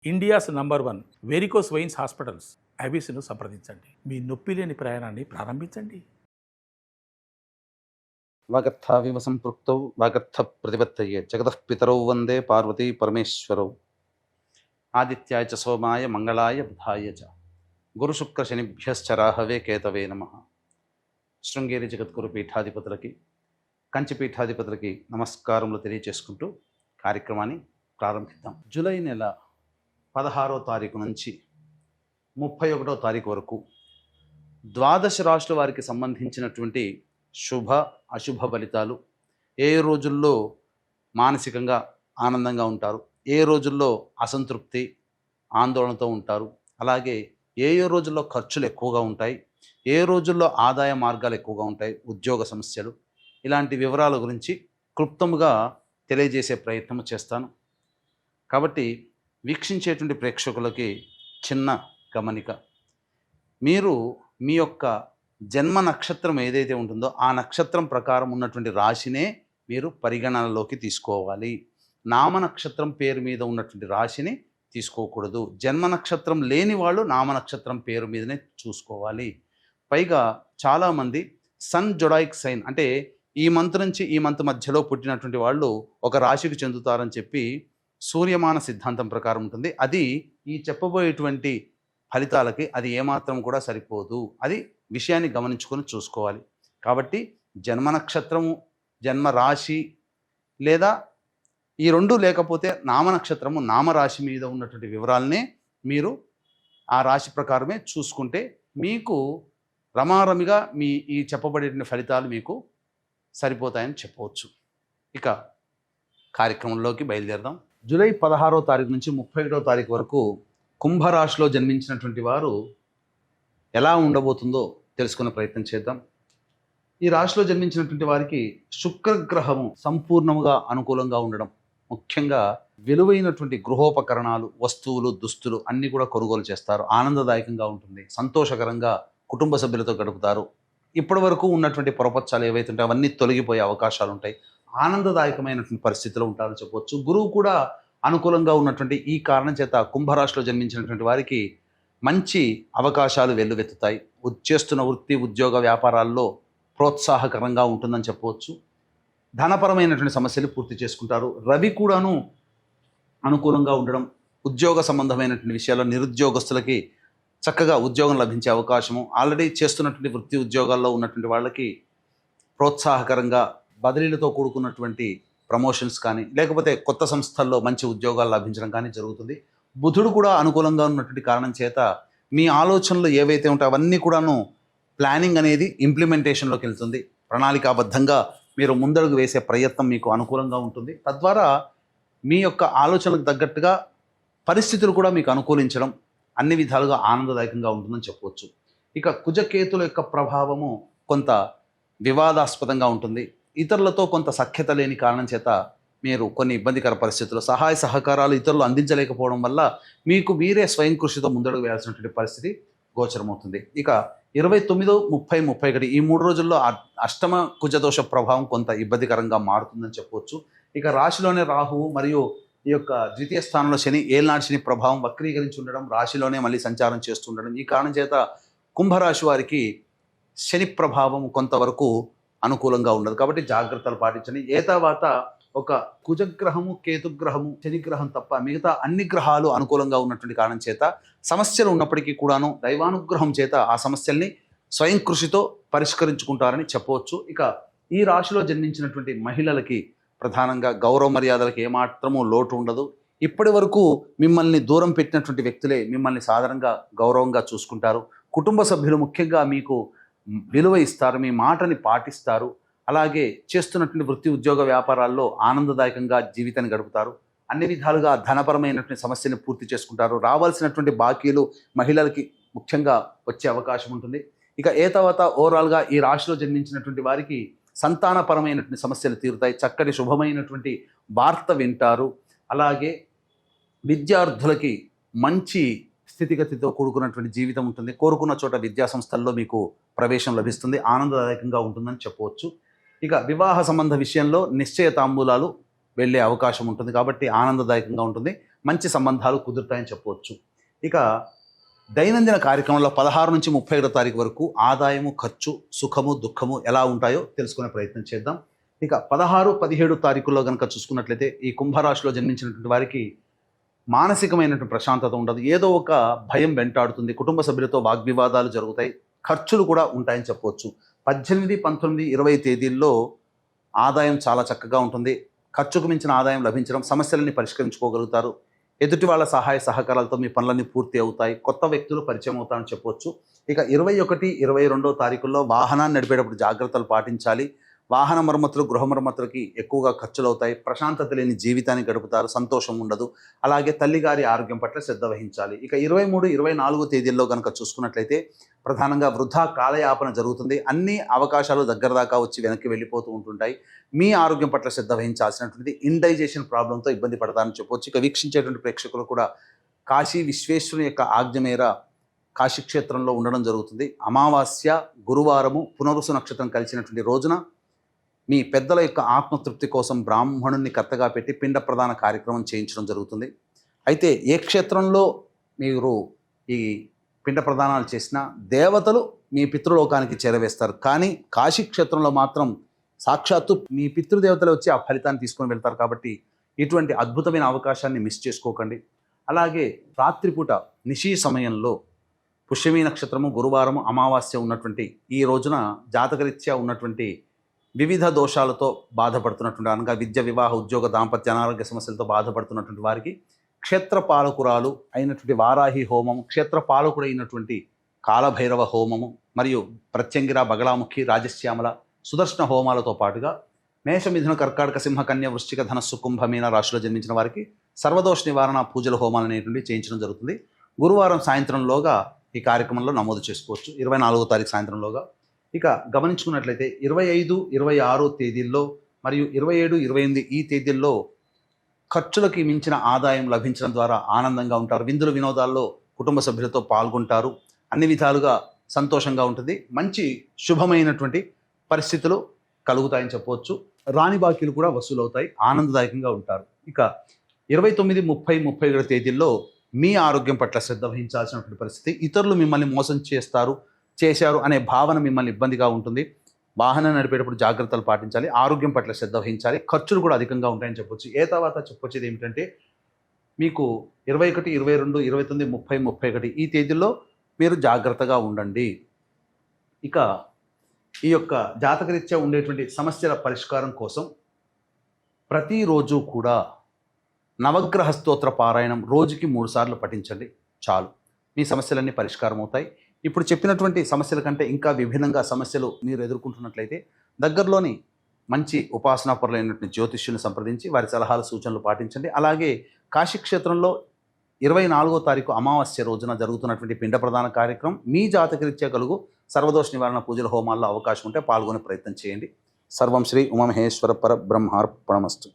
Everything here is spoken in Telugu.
India's number 1 varicose veins hospitals ఐబీసీను సంప్రదించండి. మీ నొప్పి లేని ప్రయాణాన్ని ప్రారంభించండి. వాగర్థావివ సంపృక్తౌ వాగర్థ ప్రతిపత్తయే జగతః పితరౌ వందే పార్వతీ పరమేశ్వరౌ. ఆదిత్యాయ చ సోమాయ మంగళాయ బుధాయ చ గురుశుక్ర శనిభ్యశ్చ రాహవే కేతవే నమః. శృంగేరి జగద్గురు పీఠాధిపతులకి, కంచి పీఠాధిపతులకి నమస్కారములు తెలియచేసుకుంటూ కార్యక్రమాన్ని ప్రారంభిద్దాం. జూలై నెల 16వ తారీఖు నుంచి 31వ తారీఖు వరకు ద్వాదశ రాశుల వారికి సంబంధించినటువంటి శుభ అశుభ ఫలితాలు, ఏ రోజుల్లో మానసికంగా ఆనందంగా ఉంటారు, ఏ రోజుల్లో అసంతృప్తి ఆందోళనతో ఉంటారు, అలాగే ఏ రోజుల్లో ఖర్చులు ఎక్కువగా ఉంటాయి, ఏ రోజుల్లో ఆదాయ మార్గాలు ఎక్కువగా ఉంటాయి, ఉద్యోగ సమస్యలు, ఇలాంటి వివరాల గురించి క్లుప్తంగా తెలియజేసే ప్రయత్నం చేస్తాను. కాబట్టి వీక్షించేటువంటి ప్రేక్షకులకి చిన్న గమనిక, మీరు మీ యొక్క జన్మ నక్షత్రం ఏదైతే ఉంటుందో ఆ నక్షత్రం ప్రకారం ఉన్నటువంటి రాశినే మీరు పరిగణనలోకి తీసుకోవాలి. నామ నక్షత్రం పేరు మీద ఉన్నటువంటి రాశిని తీసుకోకూడదు. జన్మ నక్షత్రం లేని వాళ్ళు నామ నక్షత్రం పేరు మీదనే చూసుకోవాలి. పైగా చాలామంది సన్ జొడాయిక్ సైన్ అంటే ఈ మంత్ నుంచి ఈ మంత్ మధ్యలో పుట్టినటువంటి వాళ్ళు ఒక రాశికి చెందుతారని చెప్పి సూర్యమాన సిద్ధాంతం ప్రకారం ఉంటుంది. అది ఈ చెప్పబోయేటువంటి ఫలితాలకి అది ఏమాత్రం కూడా సరిపోదు. అది విషయాన్ని గమనించుకొని చూసుకోవాలి. కాబట్టి జన్మ నక్షత్రము, జన్మ రాశి లేదా ఈ రెండు లేకపోతే నామ నక్షత్రము, నామరాశి మీద ఉన్నటువంటి వివరాలనే మీరు ఆ రాశి ప్రకారమే చూసుకుంటే మీకు రమారమిగా మీ ఈ చెప్పబడిన ఫలితాలు మీకు సరిపోతాయని చెప్పవచ్చు. ఇక కార్యక్రమంలోకి బయలుదేరదాం. జూలై 16వ తారీఖు నుంచి 31వ తారీఖు వరకు కుంభరాశిలో జన్మించినటువంటి వారు ఎలా ఉండబోతుందో తెలుసుకునే ప్రయత్నం చేద్దాం. ఈ రాశిలో జన్మించినటువంటి వారికి శుక్రగ్రహము సంపూర్ణంగా అనుకూలంగా ఉండడం, ముఖ్యంగా విలువైనటువంటి గృహోపకరణాలు, వస్తువులు, దుస్తులు అన్నీ కూడా కొనుగోలు చేస్తారు. ఆనందదాయకంగా ఉంటుంది, సంతోషకరంగా కుటుంబ సభ్యులతో గడుపుతారు. ఇప్పటి వరకు ఉన్నటువంటి పొరపచ్చాలు ఏవైతే ఉంటాయో అవన్నీ తొలగిపోయే అవకాశాలు ఉంటాయి. ఆనందదాయకమైనటువంటి పరిస్థితిలో ఉంటారని చెప్పవచ్చు. గురువు కూడా అనుకూలంగా ఉన్నటువంటి ఈ కారణం చేత కుంభరాశిలో జన్మించినటువంటి వారికి మంచి అవకాశాలు వెల్లువెత్తుతాయి. చేస్తున్న వృత్తి, ఉద్యోగ, వ్యాపారాల్లో ప్రోత్సాహకరంగా ఉంటుందని చెప్పవచ్చు. ధనపరమైనటువంటి సమస్యలు పూర్తి చేసుకుంటారు. రవి కూడాను అనుకూలంగా ఉండడం, ఉద్యోగ సంబంధమైనటువంటి విషయాల్లో నిరుద్యోగస్తులకి చక్కగా ఉద్యోగం లభించే అవకాశము, ఆల్రెడీ చేస్తున్నటువంటి వృత్తి ఉద్యోగాల్లో ఉన్నటువంటి వాళ్ళకి ప్రోత్సాహకరంగా బదిలీలతో కూడుకున్నటువంటి ప్రమోషన్స్ కానీ, లేకపోతే కొత్త సంస్థల్లో మంచి ఉద్యోగాలు లభించడం కానీ జరుగుతుంది. బుధుడు కూడా అనుకూలంగా ఉన్నటువంటి కారణం చేత మీ ఆలోచనలు ఏవైతే ఉంటాయో అవన్నీ కూడాను ప్లానింగ్ అనేది ఇంప్లిమెంటేషన్లోకి వెళ్తుంది. ప్రణాళికాబద్ధంగా మీరు ముందడుగు వేసే ప్రయత్నం మీకు అనుకూలంగా ఉంటుంది. తద్వారా మీ యొక్క ఆలోచనలకు తగ్గట్టుగా పరిస్థితులు కూడా మీకు అనుకూలించడం అన్ని విధాలుగా ఆనందదాయకంగా ఉంటుందని చెప్పవచ్చు. ఇక కుజకేతుల యొక్క ప్రభావము కొంత వివాదాస్పదంగా ఉంటుంది. ఇతరులతో కొంత సఖ్యత లేని కారణం చేత మీరు కొన్ని ఇబ్బందికర పరిస్థితుల్లో సహాయ సహకారాలు ఇతరులు అందించలేకపోవడం వల్ల మీకు మీరే స్వయం కృషితో ముందడుగు వేయాల్సినటువంటి పరిస్థితి గోచరమవుతుంది. ఇక 29, 30, 31 ఈ 3 రోజుల్లో అష్టమ కుజదోష ప్రభావం కొంత ఇబ్బందికరంగా మారుతుందని చెప్పవచ్చు. ఇక రాశిలోనే రాహువు మరియు ఈ యొక్క ద్వితీయ స్థానంలో శని, ఏళ్నాడు శని ప్రభావం వక్రీకరించి ఉండడం, రాశిలోనే మళ్ళీ సంచారం చేస్తుండడం, ఈ కారణం చేత కుంభరాశి వారికి శని ప్రభావం కొంతవరకు అనుకూలంగా ఉండదు. కాబట్టి జాగ్రత్తలు పాటించండి. ఏ తర్వాత ఒక కుజగ్రహము, కేతుగ్రహము, శనిగ్రహం తప్ప మిగతా అన్ని గ్రహాలు అనుకూలంగా ఉన్నటువంటి కారణం చేత సమస్యలు ఉన్నప్పటికీ కూడాను దైవానుగ్రహం చేత ఆ సమస్యల్ని స్వయం కృషితో పరిష్కరించుకుంటారని చెప్పవచ్చు. ఇక ఈ రాశిలో జన్మించినటువంటి మహిళలకి ప్రధానంగా గౌరవ మర్యాదలకు ఏమాత్రమూ లోటు ఉండదు. ఇప్పటి వరకు మిమ్మల్ని దూరం పెట్టినటువంటి వ్యక్తులే మిమ్మల్ని సాధారణంగా గౌరవంగా చూసుకుంటారు. కుటుంబ సభ్యులు ముఖ్యంగా మీకు విలువ ఇస్తారు, మీ మాటని పాటిస్తారు. అలాగే చేస్తున్నటువంటి వృత్తి, ఉద్యోగ, వ్యాపారాల్లో ఆనందదాయకంగా జీవితాన్ని గడుపుతారు. అన్ని విధాలుగా ధనపరమైనటువంటి సమస్యని పూర్తి చేసుకుంటారు. రావాల్సినటువంటి బాకీలు మహిళలకి ముఖ్యంగా వచ్చే అవకాశం ఉంటుంది. ఇక ఏ తర్వాత ఓవరాల్గా ఈ రాశిలో జన్మించినటువంటి వారికి సంతానపరమైనటువంటి సమస్యలు తీరుతాయి. చక్కటి శుభమైనటువంటి వార్త వింటారు. అలాగే విద్యార్థులకి మంచి స్థితిగతితో కూడుకున్నటువంటి జీవితం ఉంటుంది. కోరుకున్న చోట విద్యా సంస్థల్లో మీకు ప్రవేశం లభిస్తుంది. ఆనందదాయకంగా ఉంటుందని చెప్పవచ్చు. ఇక వివాహ సంబంధ విషయంలో నిశ్చయ తాంబూలాలు వెళ్ళే అవకాశం ఉంటుంది. కాబట్టి ఆనందదాయకంగా ఉంటుంది. మంచి సంబంధాలు కుదురుతాయని చెప్పవచ్చు. ఇక దైనందిన కార్యక్రమంలో 16 నుంచి 31 తారీఖు వరకు ఆదాయము, ఖర్చు, సుఖము, దుఃఖము ఎలా ఉంటాయో తెలుసుకునే ప్రయత్నం చేద్దాం. ఇక 16, 17 తారీఖుల్లో కనుక చూసుకున్నట్లయితే ఈ కుంభరాశిలో జన్మించినటువంటి వారికి మానసికమైనటువంటి ప్రశాంతత ఉండదు. ఏదో ఒక భయం వెంటాడుతుంది. కుటుంబ సభ్యులతో వాగ్వివాదాలు జరుగుతాయి. ఖర్చులు కూడా ఉంటాయని చెప్పవచ్చు. 18, 19, 20 తేదీల్లో ఆదాయం చాలా చక్కగా ఉంటుంది. ఖర్చుకు మించిన ఆదాయం లభించడం, సమస్యలని పరిష్కరించుకోగలుగుతారు. ఎదుటి వాళ్ళ సహాయ సహకారాలతో మీ పనులన్నీ పూర్తి అవుతాయి. కొత్త వ్యక్తులు పరిచయం అవుతారని చెప్పవచ్చు. ఇక 21, 22 తారీఖుల్లో వాహనాన్ని నడిపేటప్పుడు జాగ్రత్తలు పాటించాలి. వాహన మరమ్మతులు, గృహ మరమ్మతులకి ఎక్కువగా ఖర్చులు అవుతాయి. ప్రశాంతత లేని జీవితాన్ని గడుపుతారు. సంతోషం ఉండదు. అలాగే తల్లిగారి ఆరోగ్యం పట్ల శ్రద్ధ వహించాలి. ఇక 23, 24 తేదీల్లో కనుక చూసుకున్నట్లయితే ప్రధానంగా వృధా కాలయాపన జరుగుతుంది. అన్ని అవకాశాలు దగ్గర దాకా వచ్చి వెనక్కి వెళ్ళిపోతూ ఉంటుంటాయి. మీ ఆరోగ్యం పట్ల శ్రద్ధ వహించాల్సినటువంటిది. ఇండైజెషన్ ప్రాబ్లంతో ఇబ్బంది పడతారని చెప్పవచ్చు. ఇక వీక్షించేటువంటి ప్రేక్షకులు కూడా కాశీ విశ్వేశ్వరుని యొక్క ఆజ్ఞ మేర కాశీక్షేత్రంలో ఉండడం జరుగుతుంది. అమావాస్య, గురువారము, పునరుసు నక్షత్రం కలిసినటువంటి రోజున మీ పెద్దల యొక్క ఆత్మతృప్తి కోసం బ్రాహ్మణుని కర్తగా పెట్టి పిండ ప్రదాన కార్యక్రమం చేయించడం జరుగుతుంది. అయితే ఏ క్షేత్రంలో మీరు ఈ పిండ ప్రదానాలు చేసినా దేవతలు మీ పితృలోకానికి చేరవేస్తారు. కానీ కాశీ క్షేత్రంలో మాత్రం సాక్షాత్తు మీ పితృదేవతలు వచ్చి ఆ ఫలితాన్ని తీసుకొని వెళ్తారు. కాబట్టి ఇటువంటి అద్భుతమైన అవకాశాన్ని మిస్ చేసుకోకండి. అలాగే రాత్రిపూట నిశీ సమయంలో పుష్యమీ నక్షత్రము, గురువారము, అమావాస్య ఉన్నటువంటి ఈ రోజున జాతకరీత్యా ఉన్నటువంటి వివిధ దోషాలతో బాధపడుతున్నటువంటి, అనగా విద్య, వివాహ, ఉద్యోగ, దాంపత్య, అనారోగ్య సమస్యలతో బాధపడుతున్నటువంటి వారికి క్షేత్రపాలకురాలు అయినటువంటి వారాహి హోమము, క్షేత్రపాలకుడు అయినటువంటి కాలభైరవ హోమము మరియు ప్రత్యంగిర, బగళాముఖి, రాజశ్యామల, సుదర్శన హోమాలతో పాటుగా మేష, మిథున, కర్కాటక, సింహ, కన్య, వృశ్చిక, ధనస్సు, కుంభ, మీన రాశిలో జన్మించిన వారికి సర్వదోష నివారణ పూజల హోమాలు అనేటువంటివి చేయించడం జరుగుతుంది. గురువారం సాయంత్రంలోగా ఈ కార్యక్రమంలో నమోదు చేసుకోవచ్చు. 24వ తారీఖు సాయంత్రంలోగా. ఇక గమనించుకున్నట్లయితే 25, 26 తేదీల్లో మరియు 27, 28 ఈ తేదీల్లో ఖర్చులకి మించిన ఆదాయం లభించడం ద్వారా ఆనందంగా ఉంటారు. విందులు, వినోదాల్లో కుటుంబ సభ్యులతో పాల్గొంటారు. అన్ని విధాలుగా సంతోషంగా ఉంటుంది. మంచి శుభమైనటువంటి పరిస్థితులు కలుగుతాయని చెప్పవచ్చు. రాని బాకీలు కూడా వసూలవుతాయి. ఆనందదాయకంగా ఉంటారు. ఇక 29, 30, 31 తేదీల్లో మీ ఆరోగ్యం పట్ల శ్రద్ధ వహించాల్సినటువంటి పరిస్థితి. ఇతరులు మిమ్మల్ని మోసం చేశారు అనే భావన మిమ్మల్ని ఇబ్బందిగా ఉంటుంది. వాహనం నడిపేటప్పుడు జాగ్రత్తలు పాటించాలి. ఆరోగ్యం పట్ల శ్రద్ధ వహించాలి. ఖర్చులు కూడా అధికంగా ఉంటాయని చెప్పొచ్చు. తర్వాత చెప్పొచ్చేది ఏమిటంటే మీకు 21, 22, 29, 30, 31 ఈ తేదీల్లో మీరు జాగ్రత్తగా ఉండండి. ఇక ఈ యొక్క జాతకరీత్యా ఉండేటువంటి సమస్యల పరిష్కారం కోసం ప్రతిరోజు కూడా నవగ్రహ స్తోత్ర పారాయణం రోజుకి 3 సార్లు పఠించండి. చాలు, మీ సమస్యలన్నీ పరిష్కారం అవుతాయి. ఇప్పుడు చెప్పినటువంటి సమస్యల కంటే ఇంకా విభిన్నంగా సమస్యలు మీరు ఎదుర్కొంటున్నట్లయితే దగ్గరలోని మంచి ఉపాసనాపరులైనటువంటి జ్యోతిష్యుని సంప్రదించి వారి సలహాలు, సూచనలు పాటించండి. అలాగే కాశీక్షేత్రంలో 24వ తారీఖు అమావాస్య రోజున జరుగుతున్నటువంటి పిండ ప్రదాన కార్యక్రమం మీ జాతకరీత్యా కలుగు సర్వదోష నివారణ పూజల హోమాల్లో అవకాశం ఉంటే పాల్గొనే ప్రయత్నం చేయండి. సర్వం శ్రీ ఉమామహేశ్వర పరబ్రహ్మార్పణమస్తు.